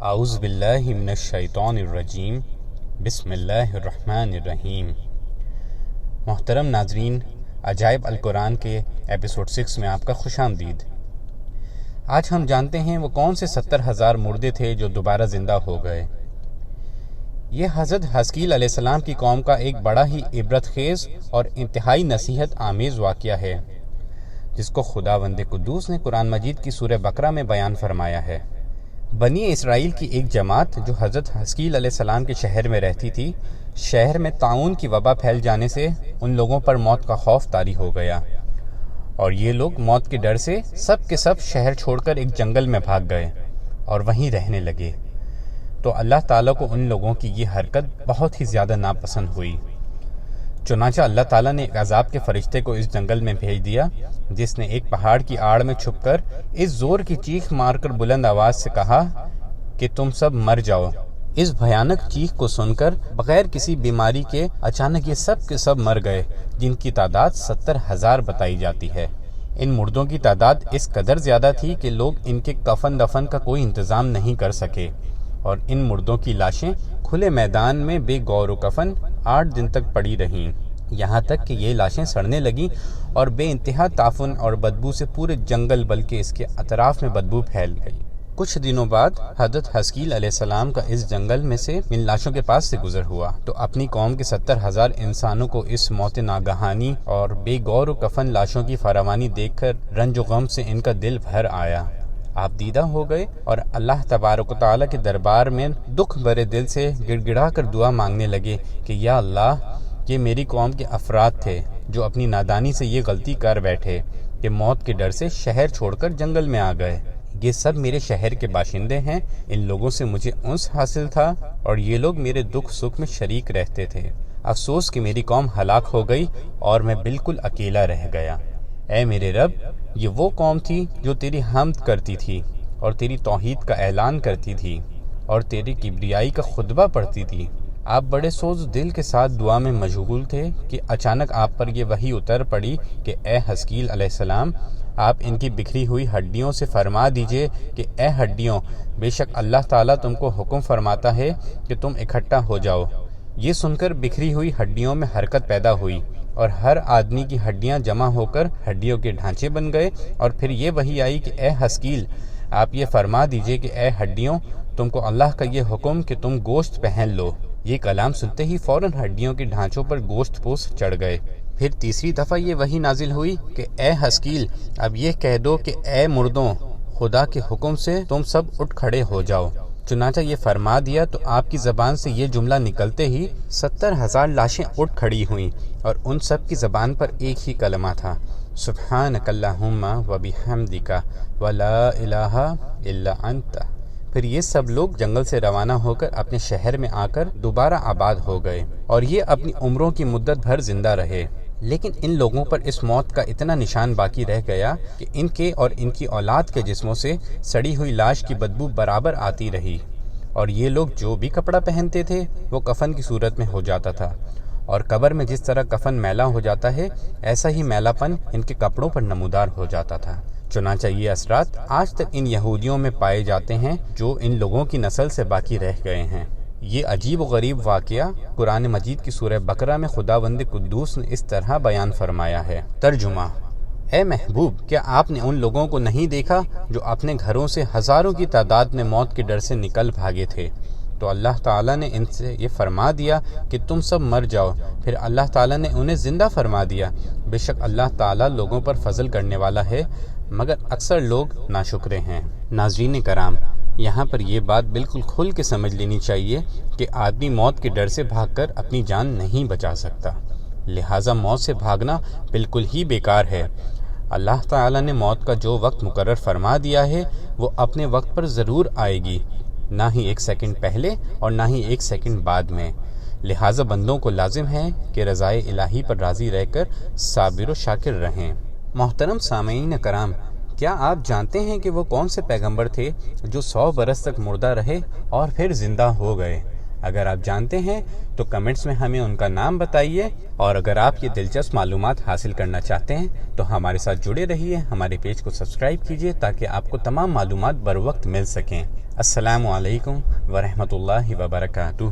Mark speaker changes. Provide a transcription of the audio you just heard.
Speaker 1: اعوذ باللہ من الشیطان الرجیم بسم اللہ الرحمن الرحیم۔ محترم ناظرین، عجائب القرآن کے ایپیسوڈ 6 میں آپ کا خوش آمدید۔ آج ہم جانتے ہیں وہ کون سے 70,000 مردے تھے جو دوبارہ زندہ ہو گئے۔ یہ حضرت حزقیل علیہ السلام کی قوم کا ایک بڑا ہی عبرت خیز اور انتہائی نصیحت آمیز واقعہ ہے، جس کو خداوند قدوس نے قرآن مجید کی سورہ بقرہ میں بیان فرمایا ہے۔ بنی اسرائیل کی ایک جماعت جو حضرت حزقیل علیہ السلام کے شہر میں رہتی تھی، شہر میں طاعون کی وبا پھیل جانے سے ان لوگوں پر موت کا خوف طاری ہو گیا، اور یہ لوگ موت کے ڈر سے سب کے سب شہر چھوڑ کر ایک جنگل میں بھاگ گئے اور وہیں رہنے لگے۔ تو اللہ تعالیٰ کو ان لوگوں کی یہ حرکت بہت ہی زیادہ ناپسند ہوئی، چنانچہ اللہ تعالیٰ نے ایک عذاب کے فرشتے کو اس جنگل میں بھیج دیا، جس نے ایک پہاڑ کی آڑ میں چھپ کر اس زور کی چیخ مار کر بلند آواز سے کہا کہ تم سب مر جاؤ۔ اس بھیانک چیخ کو سن کر بغیر کسی بیماری کے اچانک یہ سب کے سب مر گئے، جن کی تعداد 70,000 بتائی جاتی ہے۔ ان مردوں کی تعداد اس قدر زیادہ تھی کہ لوگ ان کے کفن دفن کا کوئی انتظام نہیں کر سکے، اور ان مردوں کی لاشیں کھلے میدان میں بے گور و کفن 8 دن تک پڑی رہیں، یہاں تک کہ یہ لاشیں سڑنے لگیں اور بے انتہا تعفن اور بدبو سے پورے جنگل بلکہ اس کے اطراف میں بدبو پھیل گئی۔ کچھ دنوں بعد حضرت حزقیل علیہ السلام کا اس جنگل میں سے ان لاشوں کے پاس سے گزر ہوا، تو اپنی قوم کے 70,000 انسانوں کو اس موت ناگہانی اور بے گور و کفن لاشوں کی فراوانی دیکھ کر رنج و غم سے ان کا دل بھر آیا۔ آپ دیدہ ہو گئے اور اللہ تبارک و تعالیٰ کے دربار میں دکھ بھرے دل سے گڑ گڑا کر دعا مانگنے لگے کہ یا اللہ، یہ میری قوم کے افراد تھے جو اپنی نادانی سے یہ غلطی کر بیٹھے کہ موت کے ڈر سے شہر چھوڑ کر جنگل میں آ گئے۔ یہ سب میرے شہر کے باشندے ہیں، ان لوگوں سے مجھے انس حاصل تھا اور یہ لوگ میرے دکھ سکھ میں شریک رہتے تھے۔ افسوس کہ میری قوم ہلاک ہو گئی اور میں بالکل اکیلا رہ گیا۔ اے میرے رب، یہ وہ قوم تھی جو تیری حمد کرتی تھی اور تیری توحید کا اعلان کرتی تھی اور تیری کبریائی کا خطبہ پڑھتی تھی۔ آپ بڑے سوز دل کے ساتھ دعا میں مشغول تھے کہ اچانک آپ پر یہ وحی اتر پڑی کہ اے حزقیل علیہ السلام، آپ ان کی بکھری ہوئی ہڈیوں سے فرما دیجئے کہ اے ہڈیوں، بے شک اللہ تعالیٰ تم کو حکم فرماتا ہے کہ تم اکٹھا ہو جاؤ۔ یہ سن کر بکھری ہوئی ہڈیوں میں حرکت پیدا ہوئی اور ہر آدمی کی ہڈیاں جمع ہو کر ہڈیوں کے ڈھانچے بن گئے، اور پھر یہ وحی آئی کہ اے حزقیل، آپ یہ فرما دیجئے کہ اے ہڈیوں، تم کو اللہ کا یہ حکم کہ تم گوشت پہن لو۔ یہ کلام سنتے ہی فوراً ہڈیوں کے ڈھانچوں پر گوشت پوش چڑھ گئے۔ پھر تیسری دفعہ یہ وحی نازل ہوئی کہ اے حزقیل، اب یہ کہہ دو کہ اے مردوں، خدا کے حکم سے تم سب اٹھ کھڑے ہو جاؤ۔ چنانچہ یہ فرما دیا تو آپ کی زبان سے یہ جملہ نکلتے ہی 70,000 لاشیں اٹھ کھڑی ہوئیں، اور ان سب کی زبان پر ایک ہی کلمہ تھا، سبحانک اللہم و بحمدک ولا الہ الا انت۔ پھر یہ سب لوگ جنگل سے روانہ ہو کر اپنے شہر میں آ کر دوبارہ آباد ہو گئے، اور یہ اپنی عمروں کی مدت بھر زندہ رہے۔ لیکن ان لوگوں پر اس موت کا اتنا نشان باقی رہ گیا کہ ان کے اور ان کی اولاد کے جسموں سے سڑی ہوئی لاش کی بدبو برابر آتی رہی، اور یہ لوگ جو بھی کپڑا پہنتے تھے وہ کفن کی صورت میں ہو جاتا تھا، اور قبر میں جس طرح کفن میلا ہو جاتا ہے، ایسا ہی میلا پن ان کے کپڑوں پر نمودار ہو جاتا تھا۔ چنانچہ یہ اثرات آج تک ان یہودیوں میں پائے جاتے ہیں جو ان لوگوں کی نسل سے باقی رہ گئے ہیں۔ یہ عجیب و غریب واقعہ قرآن مجید کی سورہ بقرہ میں خداوند قدوس نے اس طرح بیان فرمایا ہے۔ ترجمہ: اے محبوب، کیا آپ نے ان لوگوں کو نہیں دیکھا جو اپنے گھروں سے ہزاروں کی تعداد میں موت کے ڈر سے نکل بھاگے تھے؟ تو اللہ تعالیٰ نے ان سے یہ فرما دیا کہ تم سب مر جاؤ، پھر اللہ تعالیٰ نے انہیں زندہ فرما دیا۔ بے شک اللہ تعالیٰ لوگوں پر فضل کرنے والا ہے، مگر اکثر لوگ ناشکرے ہیں۔ ناظرین کرام، یہاں پر یہ بات بالکل کھل کے سمجھ لینی چاہیے کہ آدمی موت کے ڈر سے بھاگ کر اپنی جان نہیں بچا سکتا، لہٰذا موت سے بھاگنا بالکل ہی بیکار ہے۔ اللہ تعالیٰ نے موت کا جو وقت مقرر فرما دیا ہے وہ اپنے وقت پر ضرور آئے گی، نہ ہی 1 سیکنڈ پہلے اور نہ ہی 1 سیکنڈ بعد میں۔ لہٰذا بندوں کو لازم ہے کہ رضائے الہی پر راضی رہ کر صابر و شاکر رہیں۔ محترم سامعین کرام، کیا آپ جانتے ہیں کہ وہ کون سے پیغمبر تھے جو 100 برس تک مردہ رہے اور پھر زندہ ہو گئے؟ اگر آپ جانتے ہیں تو کمنٹس میں ہمیں ان کا نام بتائیے، اور اگر آپ یہ دلچسپ معلومات حاصل کرنا چاہتے ہیں تو ہمارے ساتھ جڑے رہیے، ہمارے پیج کو سبسکرائب کیجیے تاکہ آپ کو تمام معلومات بر وقت مل سکیں۔ السلام علیکم ورحمۃ اللہ وبرکاتہ.